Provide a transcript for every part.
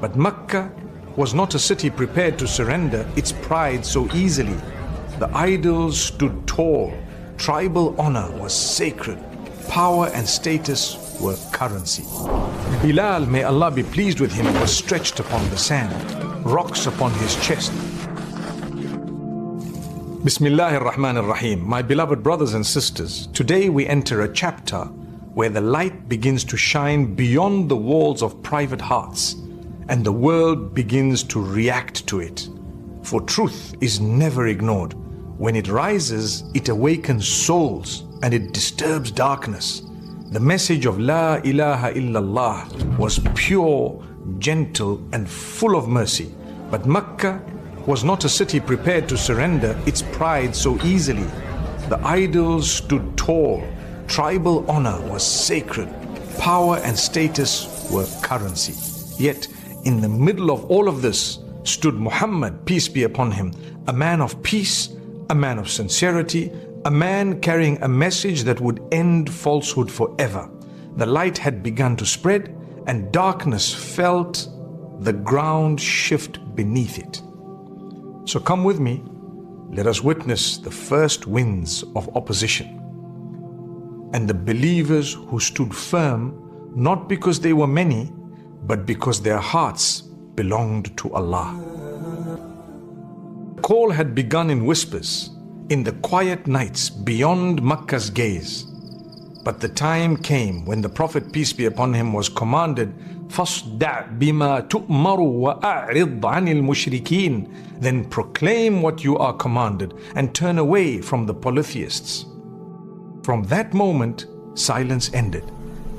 But Mecca was not a city prepared to surrender its pride so easily. The idols stood tall, tribal honor was sacred, power and status were currency. Bilal, may Allah be pleased with him, was stretched upon the sand, rocks upon his chest. Bismillahir Rahmanir Rahim. My beloved brothers and sisters, today we enter a chapter where the light begins to shine beyond the walls of private hearts, and the world begins to react to it. For truth is never ignored. When it rises, it awakens souls and it disturbs darkness. The message of La ilaha illallah was pure, gentle and full of mercy. But Mecca was not a city prepared to surrender its pride so easily. The idols stood tall, tribal honor was sacred, power and status were currency. Yet, in the middle of all of this stood Muhammad, peace be upon him, a man of peace, a man of sincerity, a man carrying a message that would end falsehood forever. The light had begun to spread, and darkness felt the ground shift beneath it. So come with me, let us witness the first winds of opposition. And the believers who stood firm, not because they were many, but because their hearts belonged to Allah. The call had begun in whispers, in the quiet nights beyond Mecca's gaze. But the time came when the Prophet, peace be upon him, was commanded, فَاصْدَعْ بِمَا تُؤْمَرُ وَأَعْرِضْ عَنِ الْمُشْرِكِينَ. Then proclaim what you are commanded and turn away from the polytheists. From that moment, silence ended.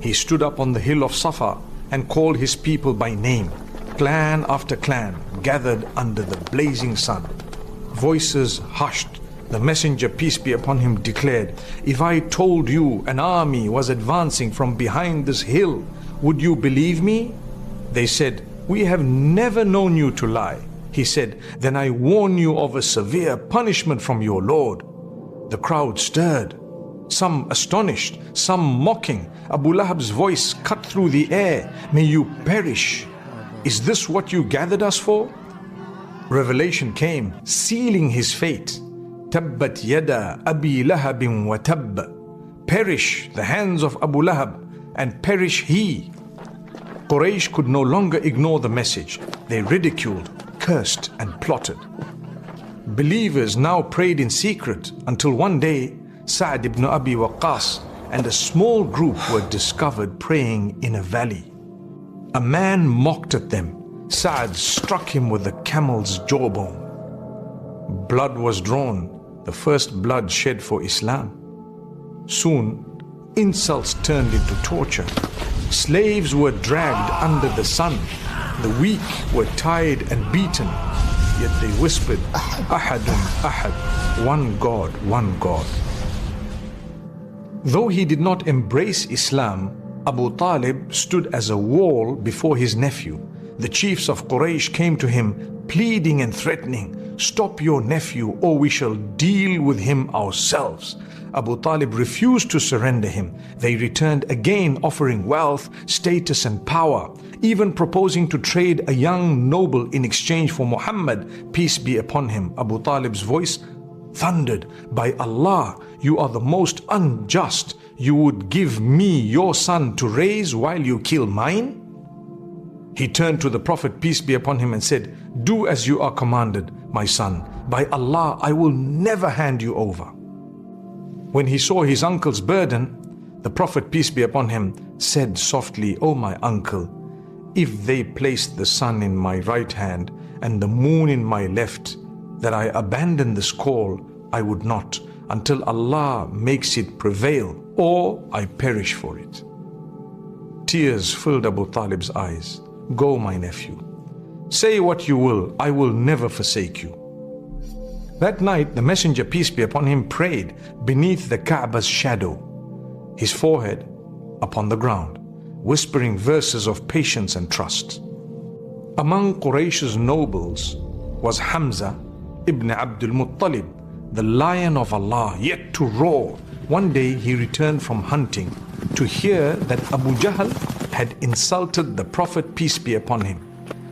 He stood up on the hill of Ṣafā and called his people by name. Clan after clan gathered under the blazing sun. Voices hushed. The messenger, peace be upon him, declared, "If I told you an army was advancing from behind this hill, would you believe me?" They said, "We have never known you to lie." He said, "Then I warn you of a severe punishment from your Lord." The crowd stirred, some astonished, some mocking. Abu Lahab's voice cut through the air, "May you perish! Is this what you gathered us for?" Revelation came, sealing his fate. Tabbat yada Abi Lahabin wa tabb. Perish the hands of Abu Lahab, and perish he. Quraysh could no longer ignore the message. They ridiculed, cursed and plotted. Believers now prayed in secret until one day Sa'd ibn Abi Waqqas and a small group were discovered praying in a valley. A man mocked at them. Sa'd struck him with the camel's jawbone. Blood was drawn, the first blood shed for Islam. Soon, insults turned into torture. Slaves were dragged under the sun. The weak were tied and beaten. Yet they whispered, "Ahadun Ahad," one God, one God. Though he did not embrace Islam, Abu Ṭālib stood as a wall before his nephew. The chiefs of Quraysh came to him, pleading and threatening, "Stop your nephew, or we shall deal with him ourselves." Abu Ṭālib refused to surrender him. They returned again, offering wealth, status and power, even proposing to trade a young noble in exchange for Muhammad, peace be upon him. Abu Ṭālib's voice thundered, "By Allah, you are the most unjust. You would give me your son to raise while you kill mine?" He turned to the Prophet, peace be upon him, and said, "Do as you are commanded, my son. By Allah, I will never hand you over." When he saw his uncle's burden, the Prophet, peace be upon him, said softly, "O my uncle, if they placed the sun in my right hand and the moon in my left, that I abandon this call, I would not, until Allah makes it prevail, or I perish for it." Tears filled Abu Ṭālib's eyes. "Go, my nephew. Say what you will, I will never forsake you." That night, the messenger, peace be upon him, prayed beneath the Ka'ba's shadow, his forehead upon the ground, whispering verses of patience and trust. Among Quraysh's nobles was Ḥamzah ibn Abdul Muṭṭalib, the lion of Allah, yet to roar. One day he returned from hunting to hear that Abu Jahl had insulted the Prophet, peace be upon him.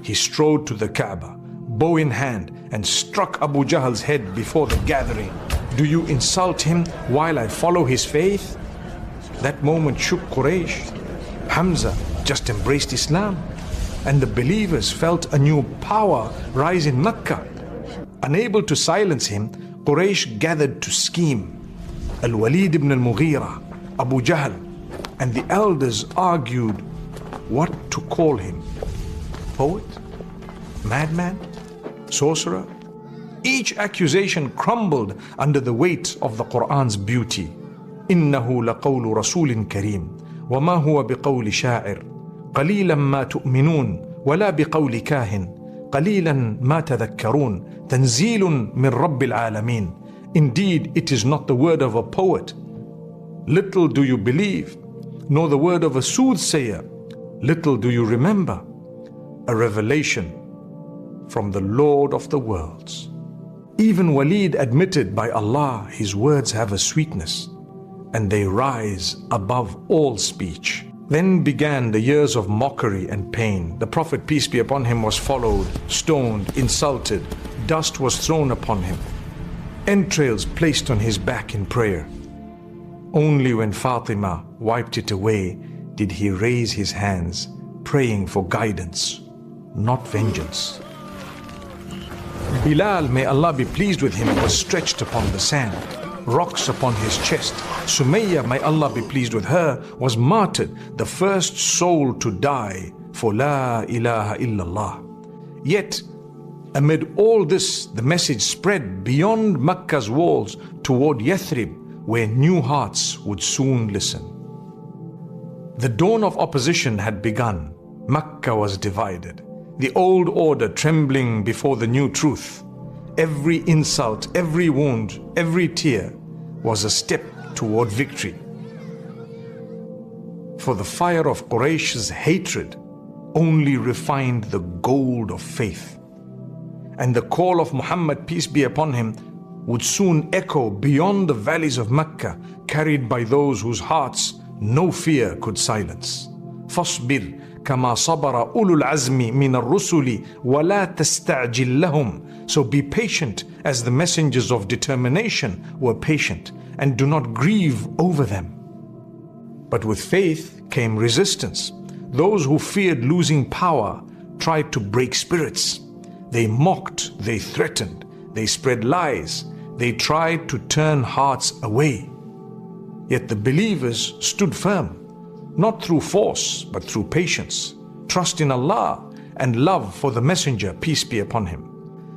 he strode to the Kaaba, bow in hand, and struck Abu Jahl's head before the gathering. Do you insult him while I follow his faith? That moment shook Quraysh. Ḥamzah just embraced Islam, and the believers felt a new power rise in Mecca. Unable to silence him, Quraysh gathered to scheme. Al-Walid ibn al-Mughira, Abu Jahl, and the elders argued what to call him. Poet? Madman? Sorcerer? Each accusation crumbled under the weight of the Qur'an's beauty. إِنَّهُ لَقَوْلُ رَسُولٍ كَرِيمٍ وَمَا هُوَ بِقَوْلِ شَاعِرٍ قَلِيلًا مَا تُؤْمِنُونَ وَلَا بِقَوْلِ كَاهِنٍ قَلِيلًا مَا تَذَكَّرُونَ تَنْزِيلٌ مِّن رَبِّ الْعَالَمِينَ. Indeed, it is not the word of a poet. Little do you believe, nor the word of a soothsayer. Little do you remember. A revelation from the Lord of the worlds. Even Walid admitted, by Allah, his words have a sweetness, and they rise above all speech. Then began the years of mockery and pain. The Prophet, peace be upon him, was followed, stoned, insulted. Dust was thrown upon him, entrails placed on his back in prayer. Only when Fatima wiped it away did he raise his hands, praying for guidance, not vengeance. Bilāl, may Allah be pleased with him, was stretched upon the sand, rocks upon his chest. Sumayyah, may Allah be pleased with her, was martyred, the first soul to die for La ilaha illallah. Yet, amid all this, the message spread beyond Mecca's walls toward Yathrib, where new hearts would soon listen. The dawn of opposition had begun. Mecca was divided, the old order trembling before the new truth. Every insult, every wound, every tear was a step toward victory. For the fire of Quraysh's hatred only refined the gold of faith. And the call of Muhammad, peace be upon him, would soon echo beyond the valleys of Mecca, carried by those whose hearts no fear could silence. فَاصْبِرْ كَمَا صَبَرَ أُولُو الْعَزْمِ مِنَ الرُّسُلِ وَلَا تَسْتَعْجِلْ لَهُمْ. So be patient as the messengers of determination were patient, and do not grieve over them. But with faith came resistance. Those who feared losing power tried to break spirits. They mocked, they threatened, they spread lies, they tried to turn hearts away. Yet the believers stood firm, not through force, but through patience, trust in Allah, and love for the messenger, peace be upon him.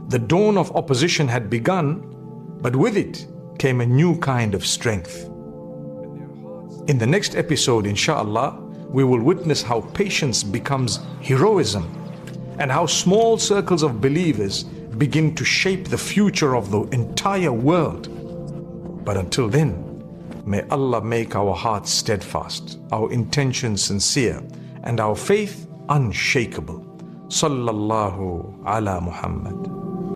The dawn of opposition had begun, but with it came a new kind of strength. In the next episode, inshallah, we will witness how patience becomes heroism, and how small circles of believers begin to shape the future of the entire world. But until then, may Allah make our hearts steadfast, our intentions sincere, and our faith unshakable. Sallallahu ala Muhammad.